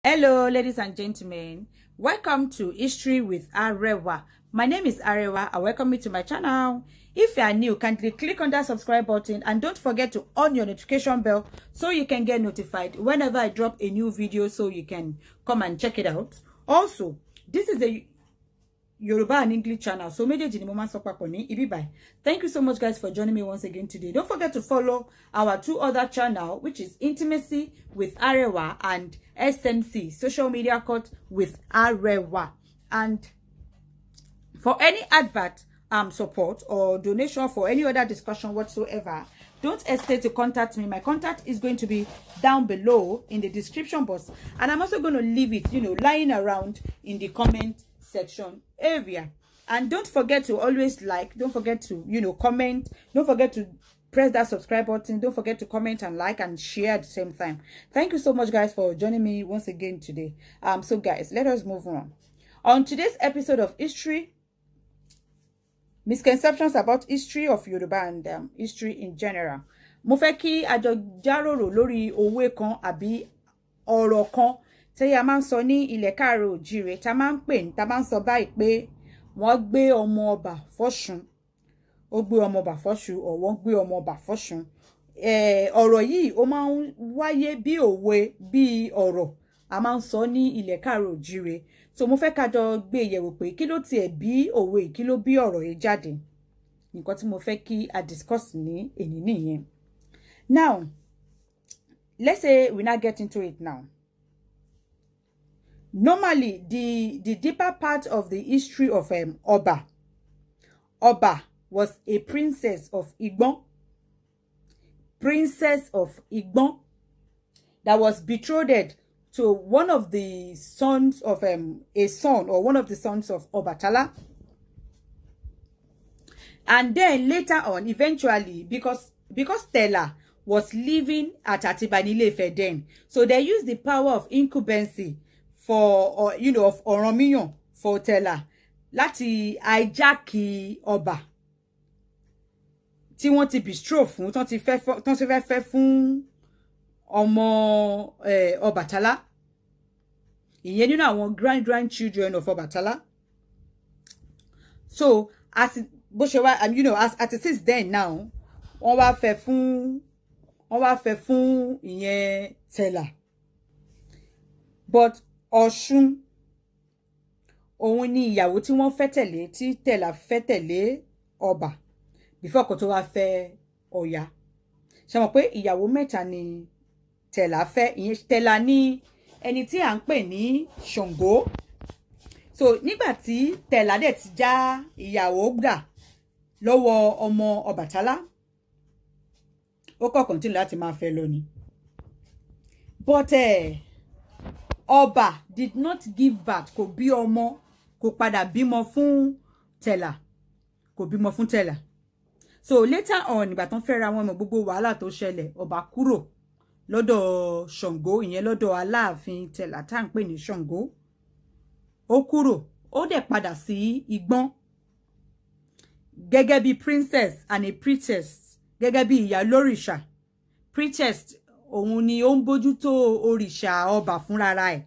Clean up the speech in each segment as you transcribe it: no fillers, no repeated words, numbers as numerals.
Hello, ladies and gentlemen. Welcome to History with Arewa. My name is Arewa. I welcome you to my channel. If you are new, kindly click on that subscribe button and don't forget to on your notification bell so you can get notified whenever I drop a new video so you can come and check it out. Also, this is a Yoruba and English channel, so thank you so much, guys, for joining me once again today. Don't forget to follow our two other channel, which is Intimacy with Arewa and SMC, Social Media Court with Arewa. And for any advert support or donation for any other discussion whatsoever, don't hesitate to contact me. My contact is going to be down below in the description box, and I'm also going to leave it, lying around in the comment section area. And don't forget to always like, don't forget to comment, don't forget to press that subscribe button, don't forget to comment and like and share at the same time. Thank you so much, guys, for joining me once again today. So guys, let us move on today's episode of History, misconceptions about history of Yoruba and history in general. Mo fẹ́ kí a jọ járòrò lórí òwe kan àbí ọ̀rọ̀ kan tí a máa ń sọ ní ilẹ̀ Káàárọ̀ Oòjíire, tá máa ń pè, tá máa ń sọ báyìí pé wọ́n gbé ọmọ ọba fọ́ṣun, ó gbé ọmọ ọba fọ́ṣun, or wọ́n gbé ọmọ ọba fọ́ṣun. Ọ̀rọ̀ yìí ó máa ń wáyé bí òwe, bí ọ̀rọ̀ a máa ń sọ ní ilẹ̀ Káàárọ̀ Oòjíire. So mo fẹ́ ká jọ gbé yẹ̀wò pé kí ló tiẹ̀ bí òwe, kí ló bí ọ̀rọ̀ yìí jáde. Nǹkan tí mo fẹ́ kí a discuss ní èní nìyẹn. Now, let's say we now get into it now. Normally, the deeper part of the history of Oba was a princess of Igbon. Princess of Igbon that was betrothed to one of the sons of a son, or one of the sons of Obatala. And then later on, eventually, because Stella was living at Atiba ní Ilé-Ifẹ̀ then, so they used the power of incumbency for, of Ọ̀rànmíyàn for Stella láti hijack ọba tí wọ́n ti betroth fún, tọ́n ti fẹ́ fún ọmọ Ọbàtálá, ìyẹn nínú àwọn grandchildren of Ọbàtálá. So as it is then now, wọ́n wá fẹ́ fún ìyẹn Stella. But Ọ̀ṣun, òun ni ìyàwó tí wọ́n fẹ́ tẹ̀lé, tí Stella fẹ́ tẹ̀lé ọba before kó tó wá fẹ́ Ọya. Ṣé mọ̀ pé ìyàwó mẹ́ta ni Stella fẹ́, ìyẹn Stella ní ẹni tí à ń pè ní Ṣàngó. So nígbà tí Stella dẹ̀ ti já ìyàwó gbà lọ́wọ́ ọmọ Ọbàtálá, ó kọ̀ continue láti máa fẹ́ lọ ni. But Ọba did not give birth, kò bí ọmọ, kò padà bímọ fún Stella, kò bímọ fún Stella. So later on, ìgbà tán fẹ́ra wọn, mọ̀ gbogbo wàhálà tó ṣẹlẹ̀, ọba kúrò lọ́dọ̀ Ṣàngó, ìyẹn lọ́dọ̀ Aláàfin Stella tá ń pè ní Ṣàngó. Ó kúrò, ó dẹ̀ padà sí Igbọ́n gẹ́gẹ́ bí princess and a priestess, gẹ́gẹ́ bí ìyá lórìṣà. Priestess òun ni ó ń bójútó òrìṣà ọba fúnrara ẹ̀,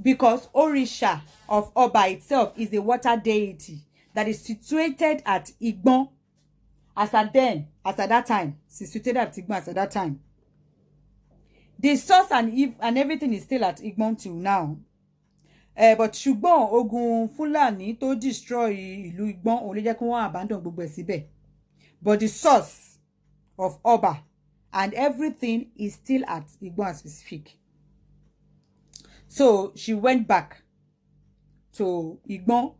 because òrìṣà of Ọba itself is a water deity that is situated at Igbon as at that time. Situated at Igbon as at that time. The source and everything is still at Igbon till now. But ṣùgbọ́n ogun Fúlàní tó destroy ìlú Igbon ó lè jẹ́ kí wọ́n abandon gbogbo ẹ̀ síbẹ̀. But the source of Ọba and everything is still at Igbon as we speak. So she went back to Igbon.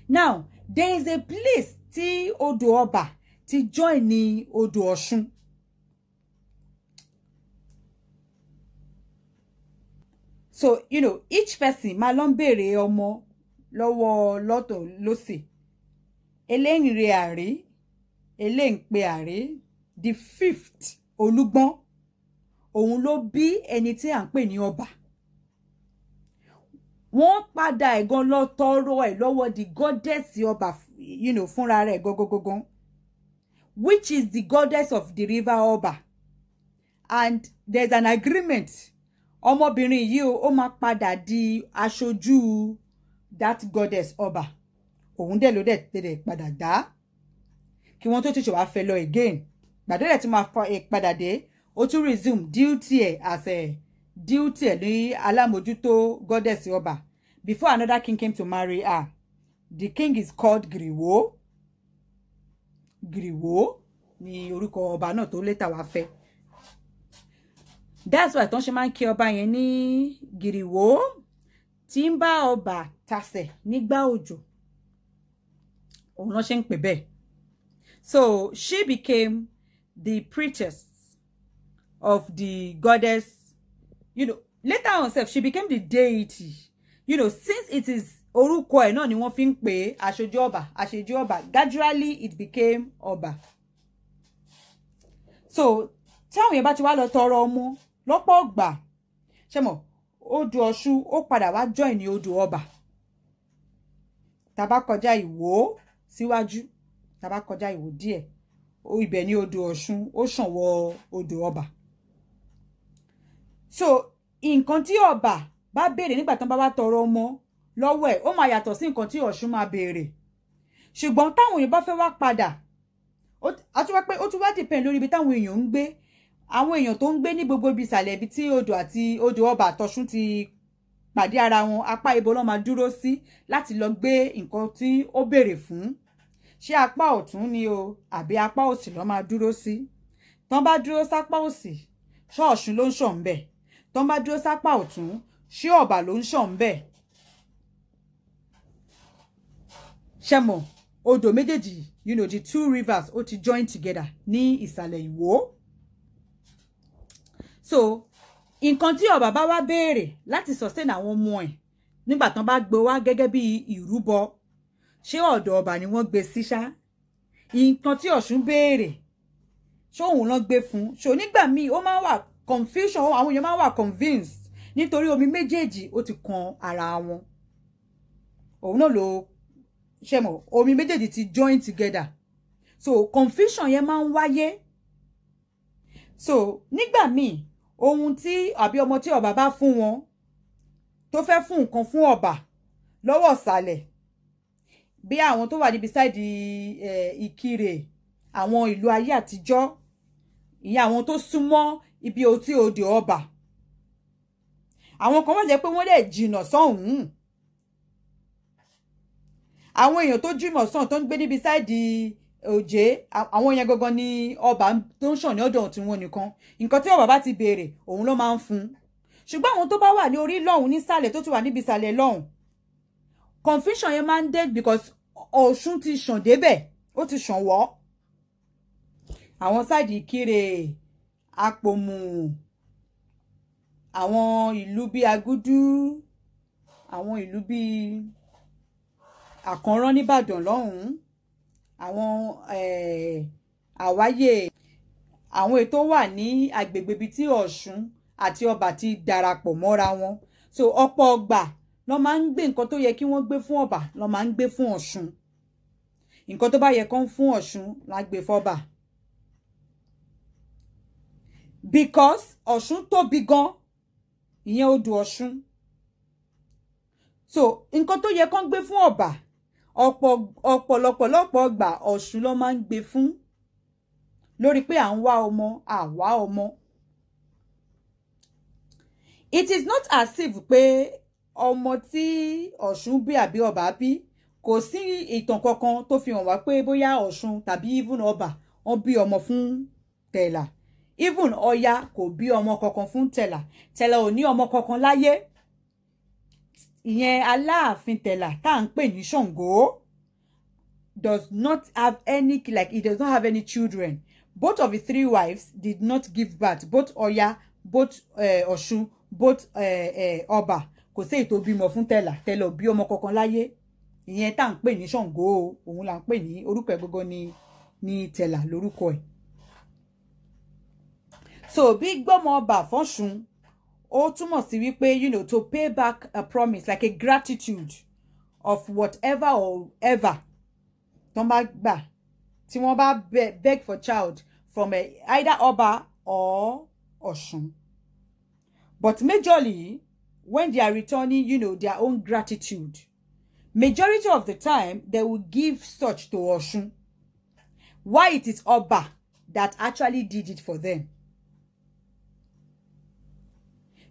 Now, there is a place tí Odò Ọba tí join ní Odò Ọ̀ṣun. So, each person máa lọ ń béèrè ọmọ lọ́wọ́ lọ́tọ̀ lósì. Eléyìn re àrí, eléyìn pe àrí. The fifth Olúgbọ́n, òun ló bí ẹni tí à ń pè ní ọba. Wọ́n padà ẹ̀gan lọ tọrọ ẹ̀ lọ́wọ́ the goddess ọba, fúnra rẹ̀ gogogogon, which is the goddess of the river Ọba. And there's an agreement ọmọbìnrin yìí ó máa padà di aṣojú that goddess ọba òun dẹ̀ ló dẹ̀ padà dá kí wọ́n tó ti ṣe wá fẹ́ lọ again gbàdó dẹ̀ tí máa padà dé ó tún resume duty ẹ̀ as a duty ẹ̀ ní alámòjútó goddess ọba before another king came to marry her. The king is called Griwo. Griwo ni orúkọ ọba náà tó later wá fẹ́. That's why tọ́n ṣe máa ń kí ọba yẹn ní Griwo tí ń bá ọba tasẹ̀ nígbà òjò. Òun náà ṣe ń pè bẹ́ẹ̀. So she became the priestess of the goddess. You know, later on self, she became the deity. You know, since it is orúkọ ẹ̀ náà ni wọ́n fi ń pè aṣojú ọba, gradually it became ọba. So táwọn yẹn bá ti wá lọ tọrọ ọmọ lọ́pọ̀ ọgbà ṣé mọ̀ odò Ọ̀ṣun ó padà wá join ní odò ọba. Tá bá kọjá Ìwó síwájú, tá bá kọjá Ìwó díẹ̀, ibẹ̀ ní odò Ọ̀ṣun ó ṣàn wọ odò ọba. So nǹkan tí ọba bá béèrè nígbà tán bá wá tọrọ ọmọ lọ́wọ́ ẹ̀ ó máa yàtọ̀ sí nǹkan tí Ọ̀ṣun máa béèrè. Ṣùgbọ́n táwọn èèyàn bá fẹ́ wá padà a tún wá pé ó tún wá depend lórí ibi táwọn èèyàn ń gbé. Àwọn èèyàn tó ń gbé ní gbogbo ibi ìsàlẹ̀ ibi tí odò àti odò ọba àtọ̀ṣun ti pàdé ara wọn, apá ibo ló máa dúró sí láti lọ gbé nǹkan tí ó béèrè fún. Ṣé apá ọ̀tún ni o àbí apá òsì ló máa dúró sí? Tán bá dúró sápá òsì, ṣé Ọ̀ṣun ló ń ṣàn ńbẹ̀? Tán bá dúró sápá ọ̀tún, ṣé ọba ló ń ṣàn ńbẹ̀? Ṣé mọ̀ odò méjèèjì, you know, the two rivers ó ti join together ní ìsàlẹ̀ Ìwó. So nǹkan tí ọba bá wá béèrè láti sustain àwọn ọmọ ẹ̀ nígbà tán bá gbé wá gẹ́gẹ́ bí ìrúbọ, ṣé ọ̀dọ̀ ọba ni wọ́n gbé sí ṣá? Nǹkan tí Ọ̀ṣun béèrè ṣé òun ló gbé fún? Ṣó nígbà míì ó máa ń wà confusion, àwọn èèyàn máa ń wà convinced nítorí omi méjèèjì ó ti kan ara wọn. Òun náà ló ṣe mọ̀ omi méjèèjì ti join together. So confusion yẹn máa ń wáyé. So nígbà míì ohun tí àbí ọmọ tí ọba bá fún wọn tó fẹ́ fún nǹkan fún ọba lọ́wọ́ ìsàlẹ̀ bí àwọn tó wà níbi sáìdì Ìkirè, àwọn ìlú ayé àtijọ́, ìyẹn àwọn tó súnmọ́ ibi tí odò ọba. Àwọn kan wá jẹ́ pé wọ́n lè jìnnà sọ́hùn. Àwọn èèyàn tó jìnnà sọ́hùn tó ń gbé níbi sáìdì Òjé, àwọn yẹn gangan ni ọba tó ń ṣàn ní ọ̀dọ̀ tí wọn nìkan. Nǹkan tí ọba bá ti béèrè òun ló máa ń fún. Ṣùgbọ́n àwọn tó bá wà ní orí lọ́hùn nísàlẹ̀ tó ti wà níbi ìsàlẹ̀ lọ́hùn, confusion yẹn máa ń dé because Ọ̀ṣun ti ṣàn débẹ̀, ó ti ṣàn wọ́. Àwọn sáìdì Ìkirè, Àpòmù, àwọn ìlú bíi Agúdú, àwọn ìlú bíi Àkànrán nìbàdàn lọ́hùn, àwọn Àwáyè, àwọn ètò wà ní agbègbè ibi tí Ọ̀ṣun àti ọba ti darapọ̀ mọ́ra wọn. So ọ̀pọ̀ ọgbà ló máa ń gbé nǹkan tó yẹ kí wọ́n gbé fún ọba ló máa ń gbé fún Ọ̀ṣun. Nǹkan tó bá yẹ kán fún Ọ̀ṣun la gbé fọ́ba. Because Ọ̀ṣun tóbi gan, ìyẹn odò Ọ̀ṣun. So nǹkan tó yẹ kán gbé fún ọba ọ̀pọ̀lọpọ̀ ọgbà Ọ̀ṣun ló máa ń gbé fún lórí pé à ń wá ọmọ àwa ọmọ. It is not as if pé ọmọ tí Ọ̀ṣun bí àbí ọba bí kò sí ìtàn kankan tó fi hàn wá pé bóyá Ọ̀ṣun tàbí even ọba wọ́n bí ọmọ fún Tẹ̀là. Even Ọya kò bí ọmọ kankan fún Tẹ̀là. Tẹ̀là ò ní ọmọ kankan láyé. Ìyẹn Aláàfin Tẹ̀là tá à ń pè ní Ṣàngó does not have any, like he does not have any children. Both of his 3 wives did not give birth. Both Ọya, both Ọ̀ṣun, both ọba. Kò sí èyí tó bímọ fún Tẹ̀là. Tẹ̀là ò bí ọmọ kankan láyé. Ìyẹn tá à ń pè ní Ṣàngó, òun là ń pè ní orúkọ ẹ̀ gbogbo ní Tẹ̀là lórúkọ ẹ̀. So bí gbọ́mọ ọba fọ́ṣun ó túmọ̀ sí wípé, you know, to pay back a promise, like a gratitude of whatever or ever tọ́n bá gbà tí wọ́n bá beg for child from either ọba or Ọ̀ṣun. But majorly, when they are returning, you know, their own gratitude, majority of the time, they will give such to Oshun. Why it is Oba that actually did it for them.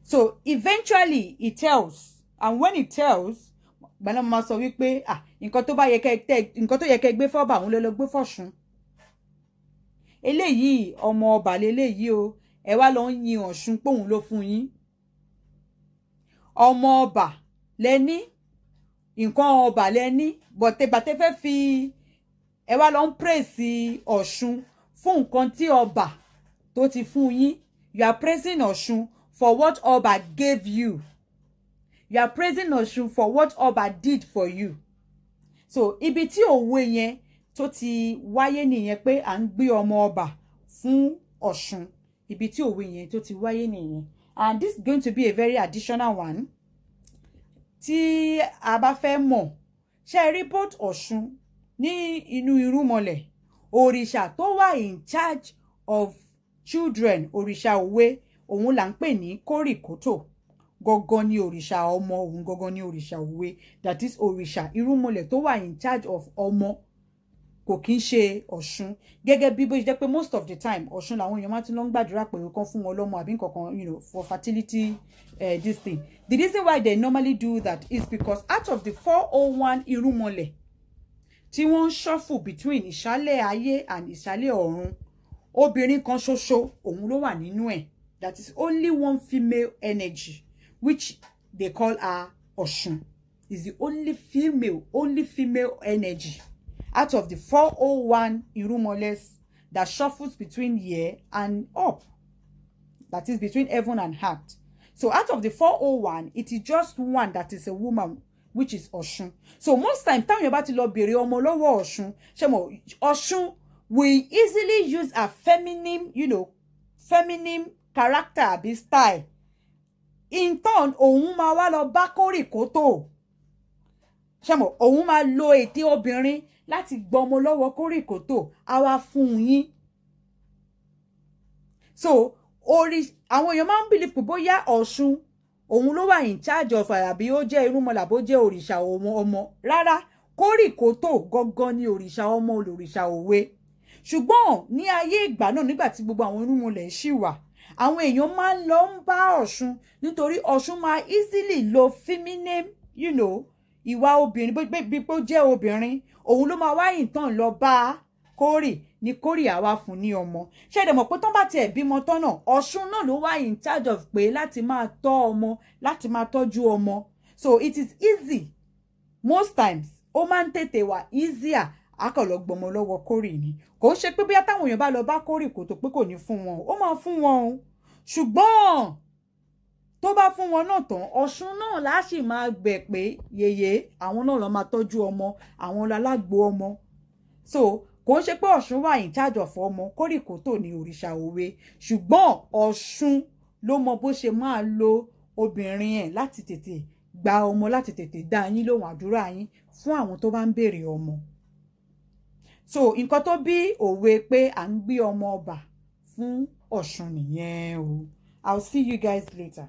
So eventually it tells, and when it tells, bana ma sọ wípé nǹkan tó bá yẹ kẹ́ gbé fọ́ba òun ló gbé fọ́ṣun. Eléyìí ọmọ ọba leléyìí o, ẹ wá lọ yin Ọ̀ṣun pé òun ló fún yín. Ọmọ ọba lẹ́ni, nǹkan ọba lẹ́ni, but tẹ́ fẹ́ fi ẹ wá lọ praise Ọ̀ṣun fún nǹkan tí ọba tó ti fún yín. You are praising Ọ̀ṣun for what Oba gave you. You are praising Ọ̀ṣun for what Oba did for you. So, ibi tí òwe yẹn tó ti wáyé nìyẹn pé à ń gbé ọmọ ọba fún Ọ̀ṣun. Ibi tí òwe yẹn tó ti wáyé nìyẹn. And this is going to be a very additional one. Tí a bá fẹ́ mọ̀, ṣé rí both Ọ̀ṣun ní inú irúnmọlẹ̀, òrìṣà tó wà in charge of children, òrìṣà òwe, òun là ń pè ní Kórìkótò. Gangan ni òrìṣà ọmọ, òun gangan ni òrìṣà òwe. That is òrìṣà irúnmọlẹ̀ tó wà in charge of ọmọ. Kò kí ń ṣe Ọ̀ṣun. Gẹ́gẹ́ bí bó ṣe jẹ́ pé most of the time, Ọ̀ṣun làwọn èèyàn máa ti lọ ń gbàdúrà pé kan fún wọn lọ́mọ àbí nǹkankan, you know, for fertility, this thing. The reason why they normally do that is because out of the 401 irúnmọlẹ̀, tí wọ́n shuffle between ìsàlẹ̀ ayé and ìsàlẹ̀ ọ̀run, obìnrin kan ṣoṣo òun ló wà nínú ẹ̀. That is only one female energy, which they call her Ọ̀ṣun. Is the only female energy out of the 401 irúnmọlẹ̀ that shuffles between here and up. That is between heaven and earth. So out of the 401, it is just one that is a woman, which is Ọ̀ṣun. So most times, táwọn èèyàn bá ti lọ bèrè ọmọ lọ́wọ́ Ọ̀ṣun, ṣé mo Ọ̀ṣun will easily use a feminine, you know, feminine character àbí style. In turn, òun máa wá lọ bá Kórìkótò. Ṣé mo òun máa lo ète obìnrin láti gbọmọ lọ́wọ́ Kórìkótò, á wá fún yín. So àwọn èèyàn máa ń believe pé bóyá Ọ̀ṣun òun ló wà in charge of àbí ó jẹ́ irúnmọlẹ̀ àbó jẹ́ òrìṣà ọmọ. Rárá, Kórìkótò gangan ni òrìṣà ọmọ, olórìṣà òwe. Ṣùgbọ́n ní ayé ìgbà náà, nígbà tí gbogbo àwọn irúnmọlẹ̀ ṣì wà, àwọn èèyàn máa ń lọ ń bá Ọ̀ṣun nítorí Ọ̀ṣun máa easily lo feminine, you know, ìwà obìnrin bí pé ó jẹ́ obìnrin, òun ló máa wá ìtàn lọ bá Kórì ní Kórì àwa fún ní ọmọ. Ṣé dẹ̀ mọ̀ pé tán bá tiẹ̀ bímọ tán náà, Ọ̀ṣun náà ló wá in charge of pé láti máa tọ́ ọmọ, láti máa tọ́jú ọmọ. So it is easy. Most times, ó máa ń tètè wà easier akọ̀lọ̀ gbọmọ lọ́wọ́ Kórì ni. Kò ṣe pé bí táwọn èèyàn bá lọ bá Kórìkótò pé kò ní fún wọn, ó máa fún wọn o. Ṣùgbọ́n tó bá fún wọn náà tán, Ọ̀ṣun náà láṣì máa gbẹ̀ pé yèyé àwọn náà lọ máa tọ́jú ọmọ, àwọn lálágbo ọmọ. So kò ṣe pé Ọ̀ṣun wà in charge of ọmọ, Kórìkótò ni òrìṣà òwe. Ṣùgbọ́n Ọ̀ṣun ló mọ bó ṣe máa lo obìnrin ẹ̀ láti tètè gba ọmọ, láti tètè dá yín lóhùn àdúrà yín fún àwọn tó bá ń béèrè ọmọ. So nǹkan tó bí òwe pé à ń gbé ọmọ ọba fún Ọ̀ṣun nìyẹn o. I'll see you guys later.